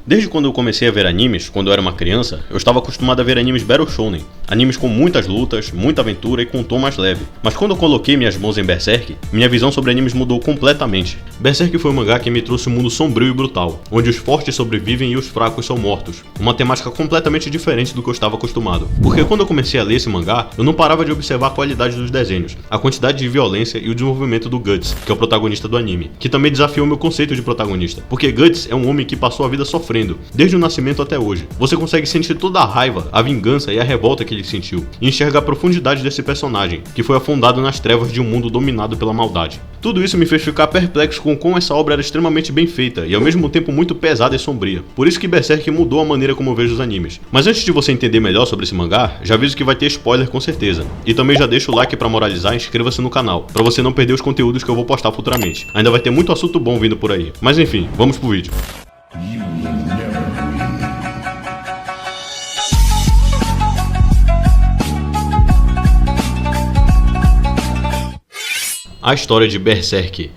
Desde quando eu comecei a ver animes, quando eu era uma criança, eu estava acostumado a ver animes Battle Shonen, animes com muitas lutas, muita aventura e com um tom mais leve. Mas quando eu coloquei minhas mãos em Berserk, minha visão sobre animes mudou completamente. Berserk foi um mangá que me trouxe um mundo sombrio e brutal, onde os fortes sobrevivem e os fracos são mortos. Uma temática completamente diferente do que eu estava acostumado. Porque quando eu comecei a ler esse mangá, eu não parava de observar a qualidade dos desenhos, a quantidade de violência e o desenvolvimento do Guts, que é o protagonista do anime, que também desafiou meu conceito de protagonista. Porque Guts é um homem que passou a vida sofrendo, desde o nascimento até hoje. Você consegue sentir toda a raiva, a vingança e a revolta que ele sentiu, e enxergar a profundidade desse personagem, que foi afundado nas trevas de um mundo dominado pela maldade. Tudo isso me fez ficar perplexo com como essa obra era extremamente bem feita e ao mesmo tempo muito pesada e sombria. Por isso que Berserk mudou a maneira como eu vejo os animes. Mas antes de você entender melhor sobre esse mangá, já aviso que vai ter spoiler com certeza. E também já deixa o like pra moralizar e inscreva-se no canal, pra você não perder os conteúdos que eu vou postar futuramente. Ainda vai ter muito assunto bom vindo por aí. Mas enfim, vamos pro vídeo. A história de Berserk.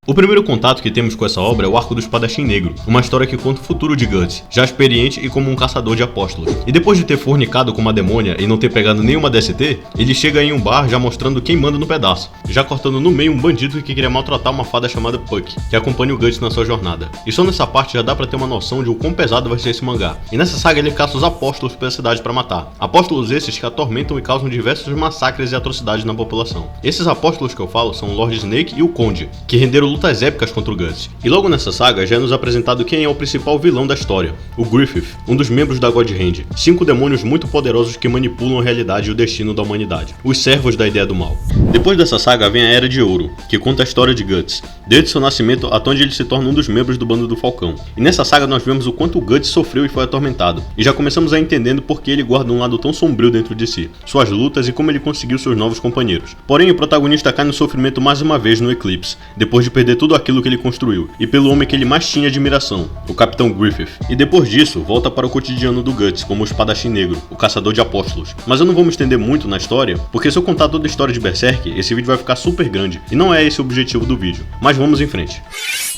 O primeiro contato que temos com essa obra é o Arco do Espadachim Negro, uma história que conta o futuro de Guts, já experiente e como um caçador de apóstolos. E depois de ter fornicado com uma demônia e não ter pegado nenhuma DST, ele chega em um bar já mostrando quem manda no pedaço, já cortando no meio um bandido que queria maltratar uma fada chamada Puck, que acompanha o Guts na sua jornada. E só nessa parte já dá pra ter uma noção de o quão pesado vai ser esse mangá. E nessa saga ele caça os apóstolos pela cidade pra matar. Apóstolos esses que atormentam e causam diversos massacres e atrocidades na população. Esses apóstolos que eu falo são o Lord Snake e o Conde, que renderam lutas épicas contra o Guts. E logo nessa saga já é nos apresentado quem é o principal vilão da história, o Griffith, um dos membros da God Hand, 5 demônios muito poderosos que manipulam a realidade e o destino da humanidade, os servos da ideia do mal. Depois dessa saga vem a Era de Ouro, que conta a história de Guts, desde seu nascimento até onde ele se torna um dos membros do Bando do Falcão. E nessa saga nós vemos o quanto o Guts sofreu e foi atormentado, e já começamos a entender por que ele guarda um lado tão sombrio dentro de si, suas lutas e como ele conseguiu seus novos companheiros. Porém o protagonista cai no sofrimento mais uma vez no Eclipse, depois de perder tudo aquilo que ele construiu, e pelo homem que ele mais tinha admiração, o Capitão Griffith. E depois disso, volta para o cotidiano do Guts como o Espadachim Negro, o caçador de apóstolos. Mas eu não vou me estender muito na história, porque se eu contar toda a história de Berserk, esse vídeo vai ficar super grande, e não é esse o objetivo do vídeo. Mas vamos em frente.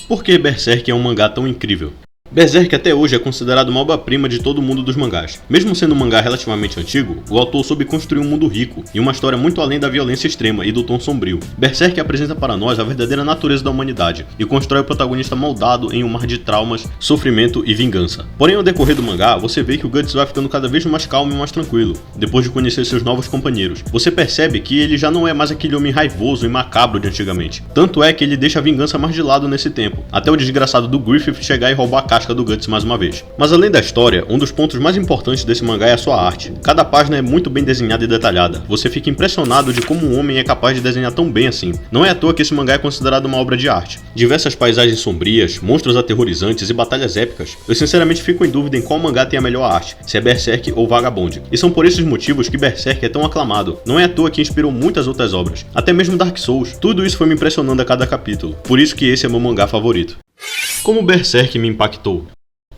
Por que Berserk é um mangá tão incrível? Berserk até hoje é considerado uma obra-prima de todo o mundo dos mangás. Mesmo sendo um mangá relativamente antigo, o autor soube construir um mundo rico e uma história muito além da violência extrema e do tom sombrio. Berserk apresenta para nós a verdadeira natureza da humanidade e constrói o protagonista moldado em um mar de traumas, sofrimento e vingança. Porém, ao decorrer do mangá, você vê que o Guts vai ficando cada vez mais calmo e mais tranquilo, depois de conhecer seus novos companheiros. Você percebe que ele já não é mais aquele homem raivoso e macabro de antigamente. Tanto é que ele deixa a vingança mais de lado nesse tempo, até o desgraçado do Griffith chegar e roubar a caixa do Guts mais uma vez. Mas além da história, um dos pontos mais importantes desse mangá é a sua arte. Cada página é muito bem desenhada e detalhada. Você fica impressionado de como um homem é capaz de desenhar tão bem assim. Não é à toa que esse mangá é considerado uma obra de arte. Diversas paisagens sombrias, monstros aterrorizantes e batalhas épicas. Eu sinceramente fico em dúvida em qual mangá tem a melhor arte, se é Berserk ou Vagabond. E são por esses motivos que Berserk é tão aclamado. Não é à toa que inspirou muitas outras obras, até mesmo Dark Souls. Tudo isso foi me impressionando a cada capítulo. Por isso que esse é meu mangá favorito. Como Berserk me impactou?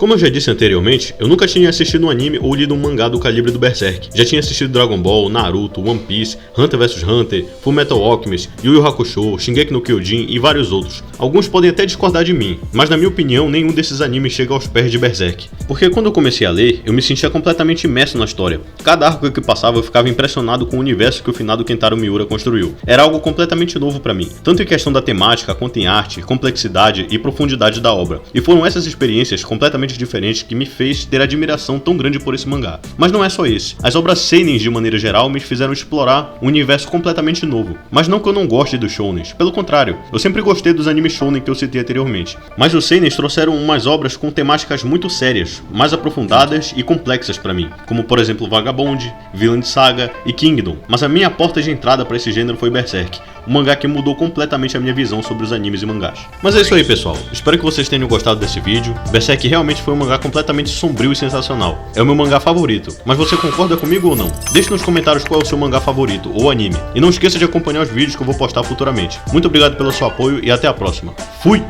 Como eu já disse anteriormente, eu nunca tinha assistido um anime ou lido um mangá do calibre do Berserk. Já tinha assistido Dragon Ball, Naruto, One Piece, Hunter vs Hunter, Fullmetal Alchemist, Yu Yu Hakusho, Shingeki no Kyojin e vários outros. Alguns podem até discordar de mim, mas na minha opinião nenhum desses animes chega aos pés de Berserk. Porque quando eu comecei a ler, eu me sentia completamente imerso na história. Cada arco que passava eu ficava impressionado com o universo que o finado Kentaro Miura construiu. Era algo completamente novo pra mim, tanto em questão da temática quanto em arte, complexidade e profundidade da obra. E foram essas experiências completamente diferentes que me fez ter admiração tão grande por esse mangá. Mas não é só esse. As obras seinen de maneira geral me fizeram explorar um universo completamente novo. Mas não que eu não goste dos shounens, pelo contrário, eu sempre gostei dos animes shounen que eu citei anteriormente. Mas os seinens trouxeram umas obras com temáticas muito sérias, mais aprofundadas e complexas pra mim, como por exemplo Vagabond, Vinland Saga e Kingdom. Mas a minha porta de entrada pra esse gênero foi Berserk, um mangá que mudou completamente a minha visão sobre os animes e mangás. Mas é isso aí, pessoal. Espero que vocês tenham gostado desse vídeo. Berserk realmente foi um mangá completamente sombrio e sensacional. É o meu mangá favorito. Mas você concorda comigo ou não? Deixe nos comentários qual é o seu mangá favorito ou anime. E não esqueça de acompanhar os vídeos que eu vou postar futuramente. Muito obrigado pelo seu apoio e até a próxima. Fui!